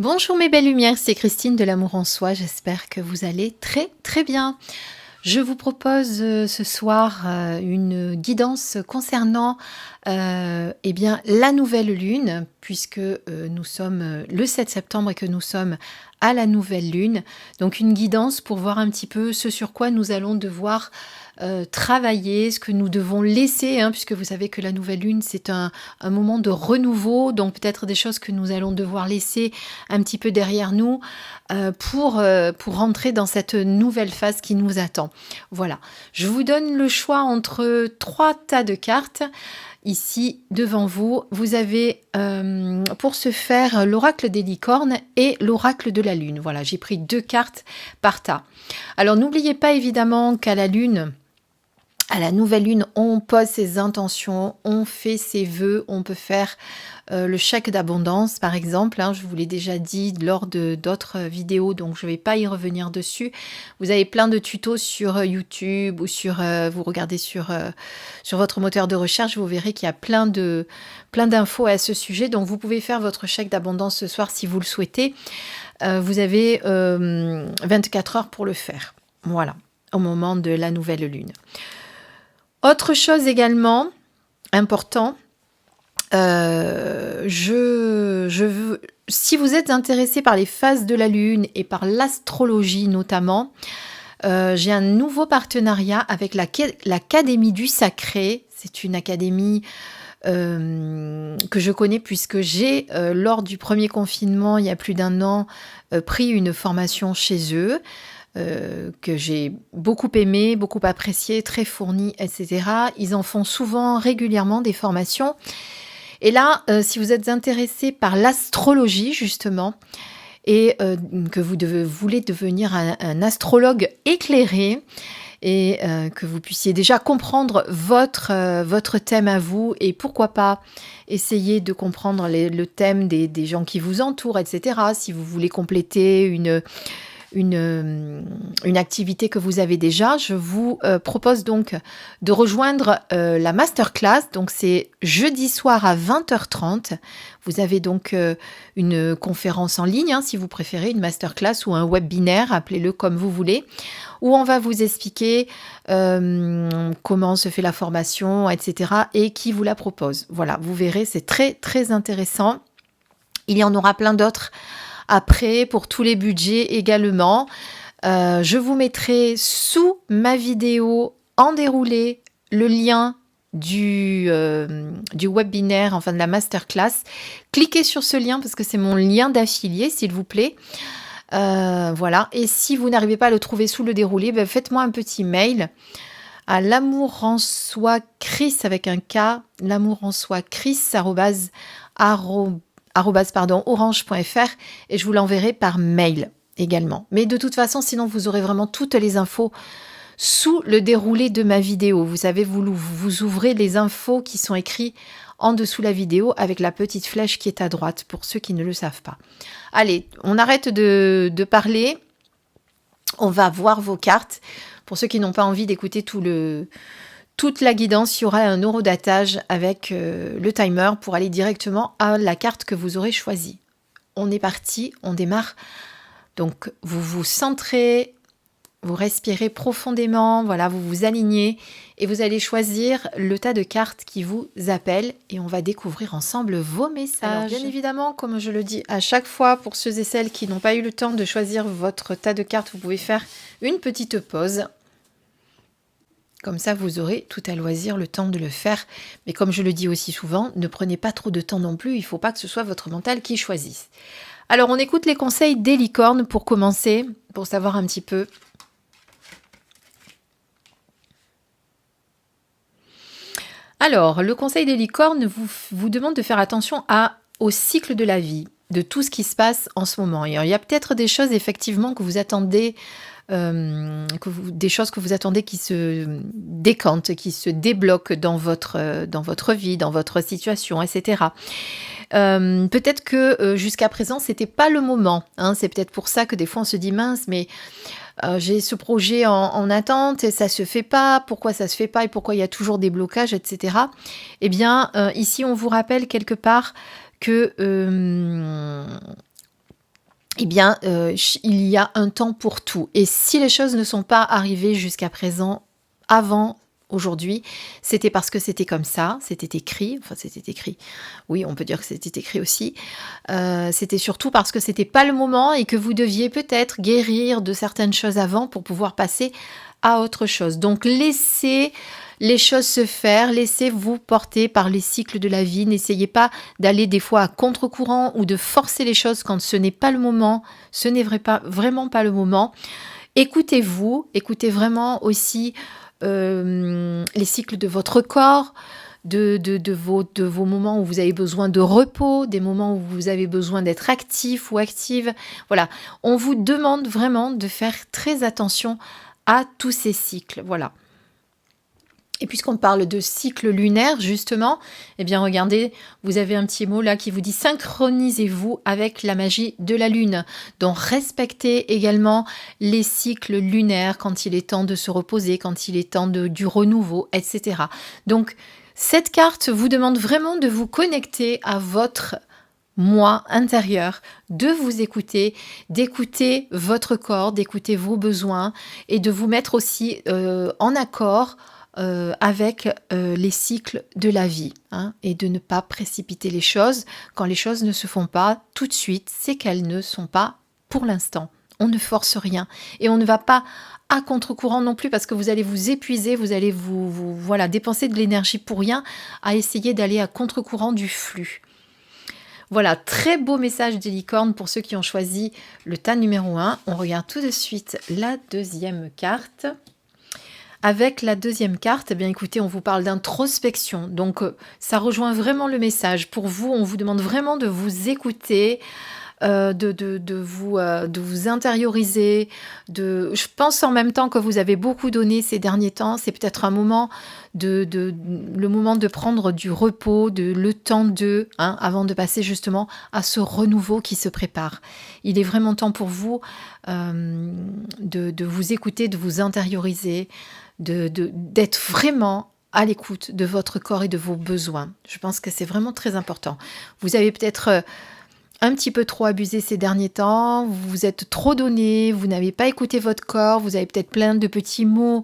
Bonjour mes belles lumières, c'est Christine de l'Amour en Soi, j'espère que vous allez très très bien. Je vous propose ce soir une guidance concernant la nouvelle lune, puisque nous sommes le 7 septembre et que nous sommes à la nouvelle lune. Donc une guidance pour voir un petit peu ce sur quoi nous allons devoir travailler, ce que nous devons laisser, puisque vous savez que la nouvelle lune c'est un moment de renouveau, donc peut-être des choses que nous allons devoir laisser un petit peu derrière nous pour rentrer dans cette nouvelle phase qui nous attend. Voilà, je vous donne le choix entre 3 tas de cartes. Ici, devant vous, vous avez pour ce faire l'oracle des licornes et l'oracle de la lune. Voilà, j'ai pris 2 cartes par tas. Alors, n'oubliez pas évidemment qu'à la lune, à la nouvelle lune, on pose ses intentions, on fait ses vœux, on peut faire le chèque d'abondance par exemple, je vous l'ai déjà dit lors d'autres vidéos, donc je ne vais pas y revenir dessus. Vous avez plein de tutos sur YouTube ou vous regardez sur votre moteur de recherche, vous verrez qu'il y a plein d'infos à ce sujet, donc vous pouvez faire votre chèque d'abondance ce soir si vous le souhaitez. Vous avez 24 heures pour le faire, voilà, au moment de la nouvelle lune. Autre chose également important, si vous êtes intéressé par les phases de la lune et par l'astrologie notamment, j'ai un nouveau partenariat avec l'Académie du Sacré. C'est une académie que je connais puisque j'ai, lors du premier confinement, il y a plus d'1 an, pris une formation chez eux. Que j'ai beaucoup aimé, beaucoup apprécié, très fourni, etc. Ils en font souvent, régulièrement des formations. Et là, si vous êtes intéressé par l'astrologie, justement, et que vous voulez devenir un astrologue éclairé, et que vous puissiez déjà comprendre votre thème à vous, et pourquoi pas essayer de comprendre le thème des gens qui vous entourent, etc. Si vous voulez compléter une activité que vous avez déjà, je vous propose donc de rejoindre la masterclass. Donc c'est jeudi soir à 20h30. Vous avez donc une conférence en ligne, si vous préférez, une masterclass ou un webinaire, appelez-le comme vous voulez, où on va vous expliquer comment se fait la formation, etc. et qui vous la propose. Voilà, vous verrez, c'est très très intéressant. Il y en aura plein d'autres après, pour tous les budgets également. Je vous mettrai sous ma vidéo en déroulé le lien du webinaire, enfin de la masterclass. Cliquez sur ce lien parce que c'est mon lien d'affilié, s'il vous plaît. Voilà. Et si vous n'arrivez pas à le trouver sous le déroulé, faites-moi un petit mail à l'amour en soi Chris avec un K, l'amour en soi Chris orange.fr et je vous l'enverrai par mail également. Mais de toute façon, sinon vous aurez vraiment toutes les infos sous le déroulé de ma vidéo. Vous savez, vous ouvrez les infos qui sont écrites en dessous la vidéo avec la petite flèche qui est à droite pour ceux qui ne le savent pas. Allez, on arrête de parler. On va voir vos cartes. Pour ceux qui n'ont pas envie d'écouter toute la guidance, il y aura un horodatage avec le timer pour aller directement à la carte que vous aurez choisie. On est parti, on démarre. Donc, vous vous centrez, vous respirez profondément, voilà, vous vous alignez et vous allez choisir le tas de cartes qui vous appelle et on va découvrir ensemble vos messages. Alors, bien évidemment, comme je le dis à chaque fois, pour ceux et celles qui n'ont pas eu le temps de choisir votre tas de cartes, vous pouvez faire une petite pause. Comme ça, vous aurez tout à loisir le temps de le faire. Mais comme je le dis aussi souvent, ne prenez pas trop de temps non plus. Il ne faut pas que ce soit votre mental qui choisisse. Alors, on écoute les conseils des licornes pour commencer, pour savoir un petit peu. Alors, le conseil des licornes vous demande de faire attention au cycle de la vie, de tout ce qui se passe en ce moment. Et il y a peut-être des choses, effectivement, que vous attendez... des choses que vous attendez qui se décantent, qui se débloquent dans votre vie, dans votre situation, etc. Peut-être que jusqu'à présent, c'était pas le moment. C'est peut-être pour ça que des fois on se dit mince, mais j'ai ce projet en attente et ça se fait pas. Pourquoi ça se fait pas et pourquoi il y a toujours des blocages, etc. Eh bien, ici, on vous rappelle quelque part que eh bien, il y a un temps pour tout. Et si les choses ne sont pas arrivées jusqu'à présent, avant aujourd'hui, c'était parce que c'était comme ça, c'était écrit, enfin c'était écrit, oui, on peut dire que c'était écrit aussi. C'était surtout parce que c'était pas le moment et que vous deviez peut-être guérir de certaines choses avant pour pouvoir passer à autre chose. Donc laissez les choses se faire, laissez-vous porter par les cycles de la vie. N'essayez pas d'aller des fois à contre-courant ou de forcer les choses quand ce n'est pas le moment. Ce n'est vraiment pas le moment. Écoutez-vous, écoutez vraiment aussi les cycles de votre corps, de vos moments où vous avez besoin de repos, des moments où vous avez besoin d'être actif ou active. Voilà, on vous demande vraiment de faire très attention à tous ces cycles. Voilà. Et puisqu'on parle de cycle lunaire, justement, eh bien regardez, vous avez un petit mot là qui vous dit synchronisez-vous avec la magie de la lune. Donc respectez également les cycles lunaires quand il est temps de se reposer, quand il est temps du renouveau, etc. Donc cette carte vous demande vraiment de vous connecter à votre moi intérieur, de vous écouter, d'écouter votre corps, d'écouter vos besoins et de vous mettre aussi en accord avec les cycles de la vie, hein, et de ne pas précipiter les choses. Quand les choses ne se font pas tout de suite, c'est qu'elles ne sont pas pour l'instant. On ne force rien et on ne va pas à contre-courant non plus parce que vous allez vous épuiser, vous allez voilà, dépenser de l'énergie pour rien à essayer d'aller à contre-courant du flux. Voilà, très beau message des licornes pour ceux qui ont choisi le tas numéro 1. On regarde tout de suite la deuxième carte. Avec la deuxième carte, eh bien écoutez, on vous parle d'introspection. Donc ça rejoint vraiment le message. Pour vous, on vous demande vraiment de vous écouter, de vous intérioriser. Je pense en même temps que vous avez beaucoup donné ces derniers temps. C'est peut-être un moment le moment de prendre du repos, le temps avant de passer justement à ce renouveau qui se prépare. Il est vraiment temps pour vous de vous écouter, de vous intérioriser, d'être vraiment à l'écoute de votre corps et de vos besoins. Je pense que c'est vraiment très important. Vous avez peut-être un petit peu trop abusé ces derniers temps, vous vous êtes trop donné, vous n'avez pas écouté votre corps, vous avez peut-être plein de petits mots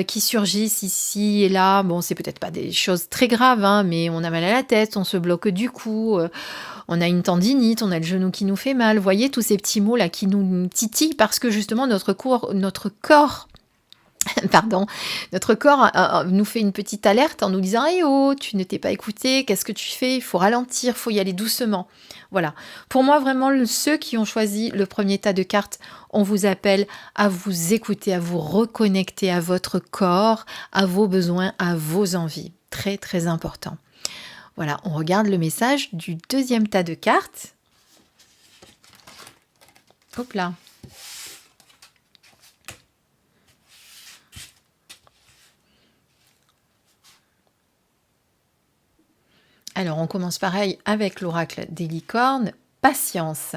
qui surgissent ici et là. Bon, c'est peut-être pas des choses très graves, hein, mais on a mal à la tête, on se bloque du cou, on a une tendinite, on a le genou qui nous fait mal. Vous voyez tous ces petits mots là qui nous titillent parce que justement notre corps pardon, notre corps nous fait une petite alerte en nous disant « Eh oh, tu ne t'es pas écouté, qu'est-ce que tu fais? Il faut ralentir, il faut y aller doucement. » Voilà. Pour moi, vraiment, ceux qui ont choisi le premier tas de cartes, on vous appelle à vous écouter, à vous reconnecter à votre corps, à vos besoins, à vos envies. Très, très important. Voilà, on regarde le message du deuxième tas de cartes. Hop là. Alors, on commence pareil avec l'oracle des licornes. Patience.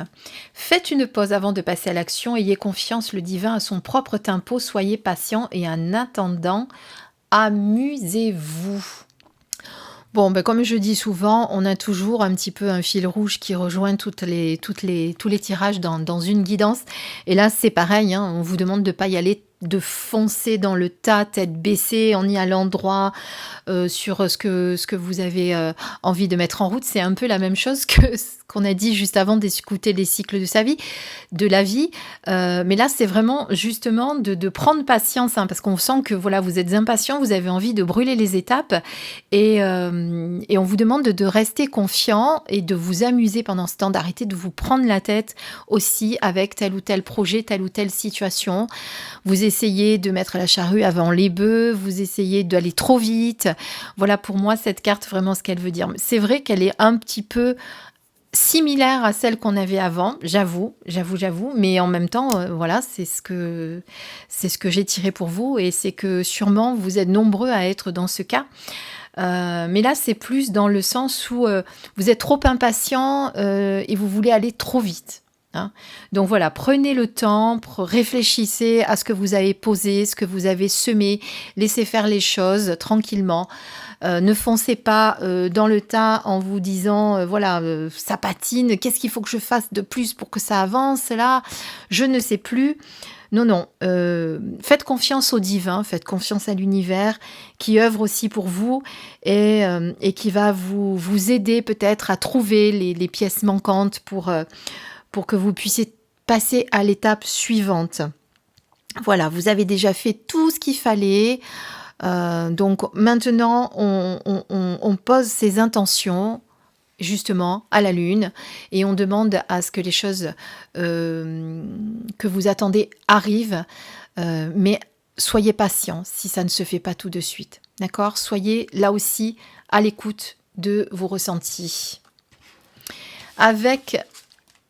Faites une pause avant de passer à l'action. Ayez confiance, le divin a son propre tempo. Soyez patient et en attendant, amusez-vous. Bon, ben comme je dis souvent, on a toujours un petit peu un fil rouge qui rejoint tous les tirages dans une guidance. Et là, c'est pareil, hein, on vous demande de ne pas y aller, de foncer dans le tas, tête baissée, en y allant droit sur ce que vous avez envie de mettre en route. C'est un peu la même chose que ce qu'on a dit juste avant d'écouter les cycles de la vie. Mais là, c'est vraiment justement de prendre patience, hein, parce qu'on sent que voilà, vous êtes impatient, vous avez envie de brûler les étapes et on vous demande de rester confiant et de vous amuser pendant ce temps, d'arrêter de vous prendre la tête aussi avec tel ou tel projet, telle ou telle situation. Vous essayez de mettre la charrue avant les bœufs, vous essayez d'aller trop vite. Voilà pour moi cette carte vraiment ce qu'elle veut dire. C'est vrai qu'elle est un petit peu similaire à celle qu'on avait avant, j'avoue, mais en même temps, voilà, c'est ce que j'ai tiré pour vous et c'est que sûrement vous êtes nombreux à être dans ce cas. Mais là, c'est plus dans le sens où vous êtes trop impatient et vous voulez aller trop vite. hein. Donc voilà, prenez le temps, réfléchissez à ce que vous avez posé, ce que vous avez semé, laissez faire les choses tranquillement. Ne foncez pas dans le tas en vous disant, voilà, ça patine, qu'est-ce qu'il faut que je fasse de plus pour que ça avance là? Je ne sais plus. Non, non, faites confiance au divin, faites confiance à l'univers qui œuvre aussi pour vous et qui va vous aider peut-être à trouver les pièces manquantes pour que vous puissiez passer à l'étape suivante. Voilà, vous avez déjà fait tout ce qu'il fallait. Donc maintenant, on pose ses intentions justement à la lune et on demande à ce que les choses que vous attendez arrivent, mais soyez patient si ça ne se fait pas tout de suite. D'accord? Soyez là aussi à l'écoute de vos ressentis. Avec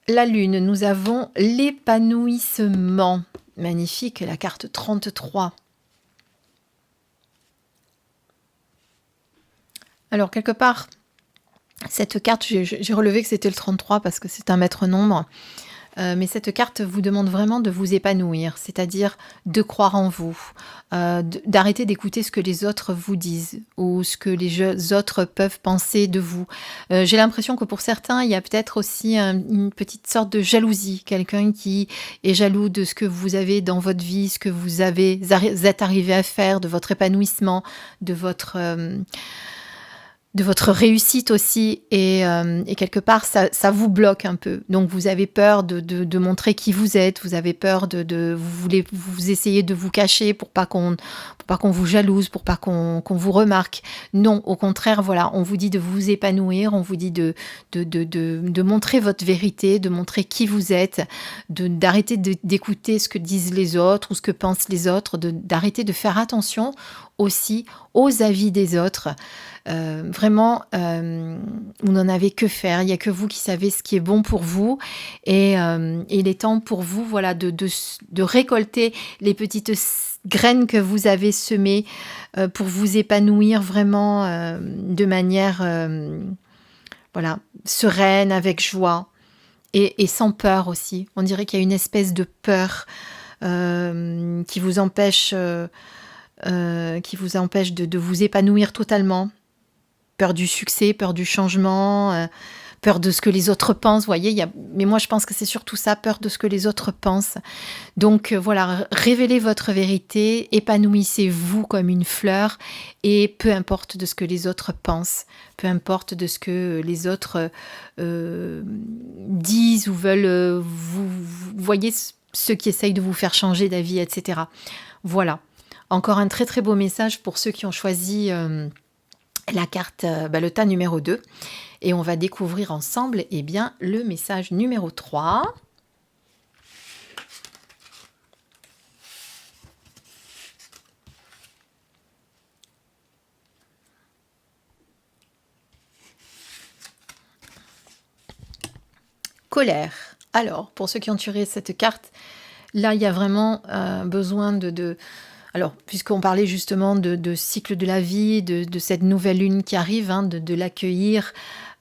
la lune, nous avons l'épanouissement. Magnifique, la carte 33. Alors, quelque part, cette carte, j'ai relevé que c'était le 33 parce que c'est un maître nombre. Mais cette carte vous demande vraiment de vous épanouir, c'est-à-dire de croire en vous, d'arrêter d'écouter ce que les autres vous disent ou ce que les autres peuvent penser de vous. J'ai l'impression que pour certains, il y a peut-être aussi une petite sorte de jalousie, quelqu'un qui est jaloux de ce que vous avez dans votre vie, ce que vous êtes arrivé à faire, de votre épanouissement, de votre réussite aussi et quelque part ça vous bloque un peu, donc vous avez peur de montrer qui vous êtes, vous avez peur vous essayez de vous cacher pour pas qu'on vous jalouse, pour pas qu'on vous remarque. Non, au contraire, voilà, on vous dit de vous épanouir, on vous dit de montrer votre vérité, de montrer qui vous êtes, d'arrêter d'écouter ce que disent les autres ou ce que pensent les autres, d'arrêter de faire attention aussi aux avis des autres. Vraiment, vous n'en avez que faire. Il n'y a que vous qui savez ce qui est bon pour vous. Et il est temps pour vous, voilà, de récolter les petites graines que vous avez semées pour vous épanouir vraiment de manière voilà, sereine, avec joie et sans peur aussi. On dirait qu'il y a une espèce de peur qui vous empêche de vous épanouir totalement. Peur du succès, peur du changement, peur de ce que les autres pensent. Vous voyez, mais moi je pense que c'est surtout ça, peur de ce que les autres pensent. Donc voilà, révélez votre vérité, épanouissez-vous comme une fleur et peu importe de ce que les autres pensent, peu importe de ce que les autres disent ou veulent, vous voyez ceux qui essayent de vous faire changer d'avis, etc. Voilà. Encore un très très beau message pour ceux qui ont choisi la carte, le tas numéro 2. Et on va découvrir ensemble le message numéro 3. Colère. Alors, pour ceux qui ont tiré cette carte, là, il y a vraiment besoin alors, puisqu'on parlait justement de cycle de la vie, de cette nouvelle lune qui arrive, de l'accueillir,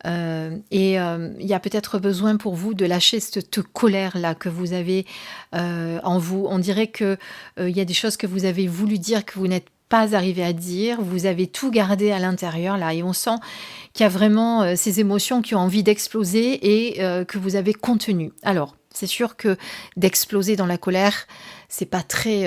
il y a peut-être besoin pour vous de lâcher cette colère-là que vous avez en vous. On dirait qu'il y a des choses que vous avez voulu dire que vous n'êtes pas arrivé à dire, vous avez tout gardé à l'intérieur là, et on sent qu'il y a vraiment ces émotions qui ont envie d'exploser et que vous avez contenues. Alors, c'est sûr que d'exploser dans la colère, c'est pas très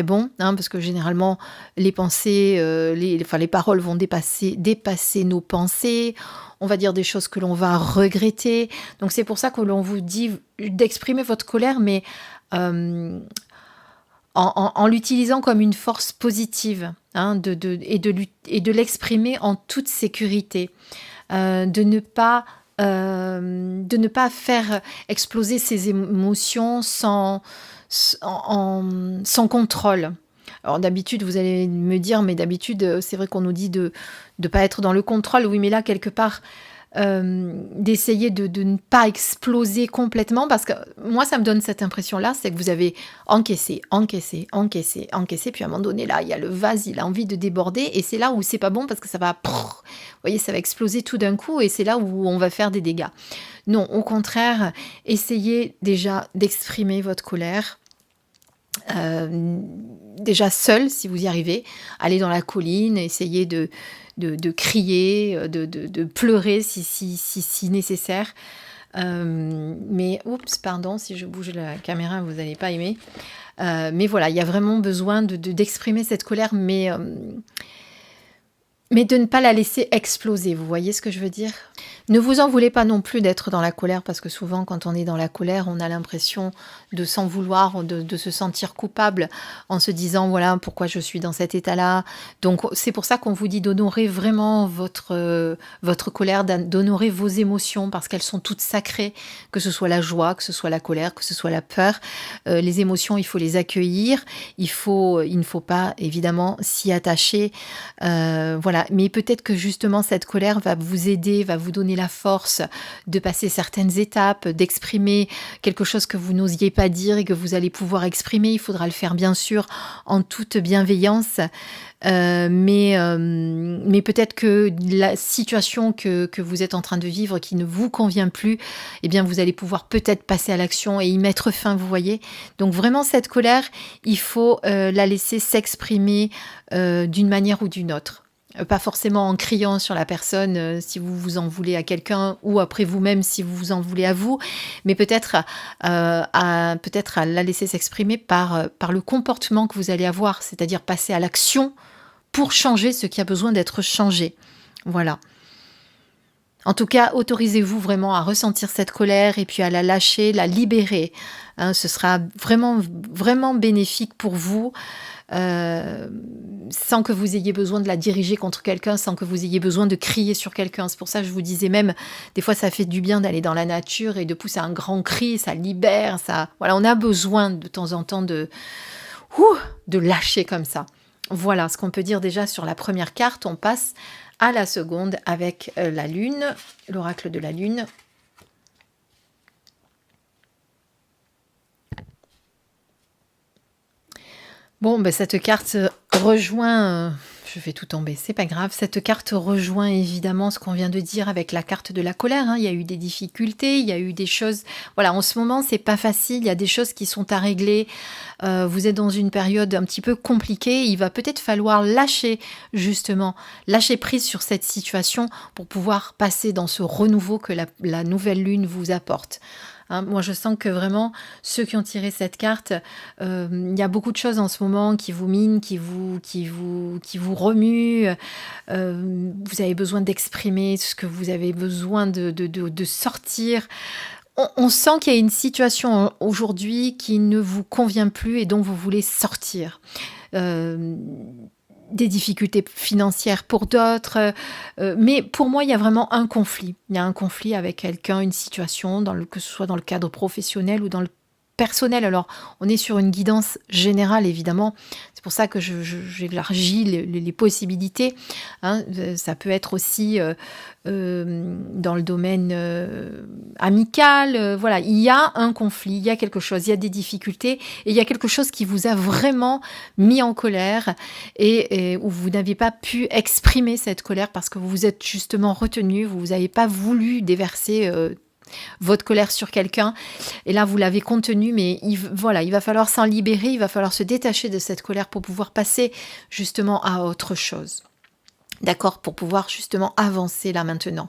bon, parce que généralement les pensées, les paroles vont dépasser nos pensées. On va dire des choses que l'on va regretter. Donc c'est pour ça que l'on vous dit d'exprimer votre colère, mais en l'utilisant comme une force positive, et de l'exprimer en toute sécurité, de ne pas faire exploser ses émotions sans contrôle. Alors d'habitude, vous allez me dire, mais d'habitude, c'est vrai qu'on nous dit de ne pas être dans le contrôle. Oui, mais là, quelque part, d'essayer de ne pas exploser complètement, parce que moi, ça me donne cette impression-là, c'est que vous avez encaissé, puis à un moment donné, là, il y a le vase, il a envie de déborder, et c'est là où c'est pas bon, parce que ça va, vous voyez, ça va exploser tout d'un coup, et c'est là où on va faire des dégâts. Non, au contraire, essayez déjà d'exprimer votre colère, déjà seul, si vous y arrivez, allez dans la colline, essayez de crier, de pleurer si nécessaire. Mais, oups, pardon, si je bouge la caméra, vous n'allez pas aimer. Mais voilà, il y a vraiment besoin d'exprimer cette colère, mais de ne pas la laisser exploser, vous voyez ce que je veux dire ? Ne vous en voulez pas non plus d'être dans la colère, parce que souvent quand on est dans la colère, on a l'impression de s'en vouloir, de se sentir coupable en se disant voilà pourquoi je suis dans cet état-là. Donc c'est pour ça qu'on vous dit d'honorer vraiment votre colère, d'honorer vos émotions, parce qu'elles sont toutes sacrées, que ce soit la joie, que ce soit la colère, que ce soit la peur. Les émotions, il faut les accueillir, il ne faut pas évidemment s'y attacher. Voilà, mais peut-être que justement cette colère va vous aider, va vous donner la force de passer certaines étapes, d'exprimer quelque chose que vous n'osiez pas dire et que vous allez pouvoir exprimer. Il faudra le faire bien sûr en toute bienveillance, mais peut-être que la situation que vous êtes en train de vivre qui ne vous convient plus, eh bien vous allez pouvoir peut-être passer à l'action et y mettre fin, vous voyez. Donc vraiment cette colère, il faut la laisser s'exprimer d'une manière ou d'une autre. Pas forcément en criant sur la personne si vous vous en voulez à quelqu'un, ou après vous-même si vous vous en voulez à vous, mais peut-être à la laisser s'exprimer par le comportement que vous allez avoir, c'est-à-dire passer à l'action pour changer ce qui a besoin d'être changé. Voilà. En tout cas, autorisez-vous vraiment à ressentir cette colère et puis à la lâcher, la libérer. Ce sera vraiment, vraiment bénéfique pour vous, sans que vous ayez besoin de la diriger contre quelqu'un, sans que vous ayez besoin de crier sur quelqu'un. C'est pour ça que je vous disais même, des fois ça fait du bien d'aller dans la nature et de pousser un grand cri, ça libère, ça. Voilà, on a besoin de temps en temps de lâcher comme ça. Voilà ce qu'on peut dire déjà sur la première carte. On passe à la seconde avec la lune, l'oracle de la lune. Bon, ben cette carte rejoint, je vais tout tomber, c'est pas grave, cette carte rejoint évidemment ce qu'on vient de dire avec la carte de la colère, hein. Il y a eu des difficultés, il y a eu des choses, voilà, en ce moment c'est pas facile, il y a des choses qui sont à régler, vous êtes dans une période un petit peu compliquée, il va peut-être falloir lâcher prise sur cette situation pour pouvoir passer dans ce renouveau que la nouvelle lune vous apporte. Hein, moi, je sens que vraiment, ceux qui ont tiré cette carte, il y a beaucoup de choses en ce moment qui vous minent, qui vous remuent. Vous avez besoin d'exprimer ce que vous avez besoin de sortir. On sent qu'il y a une situation aujourd'hui qui ne vous convient plus et dont vous voulez sortir. Des difficultés financières pour d'autres, mais pour moi il y a vraiment un conflit. Il y a un conflit avec quelqu'un, une situation, que ce soit dans le cadre professionnel ou dans le personnel. Alors on est sur une guidance générale évidemment, c'est pour ça que j'élargis les possibilités, hein. Ça peut être aussi dans le domaine amical, voilà, il y a un conflit, il y a quelque chose, il y a des difficultés et il y a quelque chose qui vous a vraiment mis en colère et où vous n'avez pas pu exprimer cette colère parce que vous vous êtes justement retenu, vous n'avez pas voulu déverser votre colère sur quelqu'un, et là vous l'avez contenu, mais il va falloir s'en libérer, il va falloir se détacher de cette colère pour pouvoir passer justement à autre chose. D'accord, pour pouvoir justement avancer là maintenant.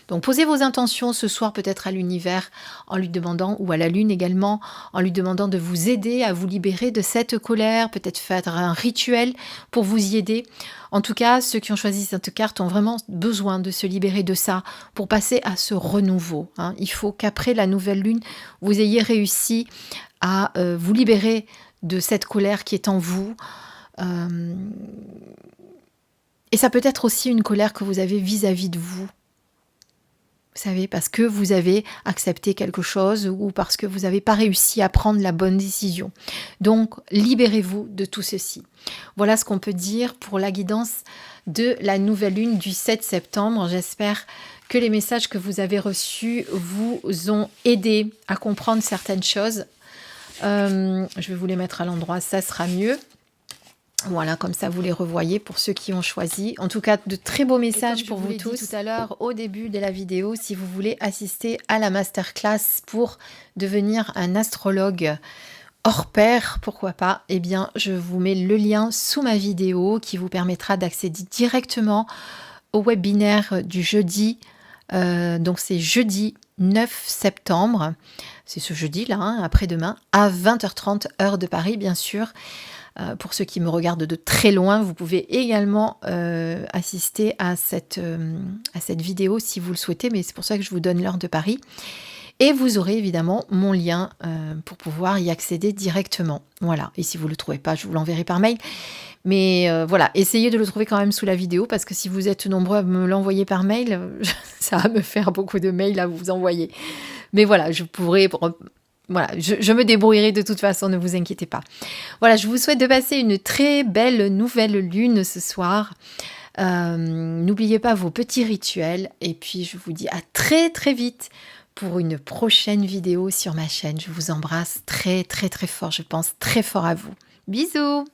Donc posez vos intentions ce soir peut-être à l'univers en lui demandant, ou à la lune également, en lui demandant de vous aider à vous libérer de cette colère, peut-être faire un rituel pour vous y aider. En tout cas, ceux qui ont choisi cette carte ont vraiment besoin de se libérer de ça pour passer à ce renouveau, hein. Il faut qu'après la nouvelle lune, vous ayez réussi à vous libérer de cette colère qui est en vous. Et ça peut être aussi une colère que vous avez vis-à-vis de vous. Vous savez, parce que vous avez accepté quelque chose ou parce que vous n'avez pas réussi à prendre la bonne décision. Donc, libérez-vous de tout ceci. Voilà ce qu'on peut dire pour la guidance de la nouvelle lune du 7 septembre. J'espère que les messages que vous avez reçus vous ont aidé à comprendre certaines choses. Je vais vous les mettre à l'endroit, ça sera mieux. Voilà, comme ça vous les revoyez pour ceux qui ont choisi. En tout cas, de très beaux messages pour vous tous. Tout à l'heure, au début de la vidéo, si vous voulez assister à la masterclass pour devenir un astrologue hors pair, pourquoi pas, eh bien, je vous mets le lien sous ma vidéo qui vous permettra d'accéder directement au webinaire du jeudi. Donc, c'est jeudi 9 septembre. C'est ce jeudi-là, hein, après-demain, à 20h30, heure de Paris, bien sûr. Pour ceux qui me regardent de très loin, vous pouvez également assister à cette vidéo si vous le souhaitez, mais c'est pour ça que je vous donne l'heure de Paris. Et vous aurez évidemment mon lien pour pouvoir y accéder directement. Voilà, et si vous ne le trouvez pas, je vous l'enverrai par mail. Mais voilà, essayez de le trouver quand même sous la vidéo, parce que si vous êtes nombreux à me l'envoyer par mail, ça va me faire beaucoup de mails à vous envoyer. Mais voilà, je pourrais... Voilà, je me débrouillerai de toute façon, ne vous inquiétez pas. Voilà, je vous souhaite de passer une très belle nouvelle lune ce soir. N'oubliez pas vos petits rituels. Et puis, je vous dis à très très vite pour une prochaine vidéo sur ma chaîne. Je vous embrasse très très très fort. Je pense très fort à vous. Bisous!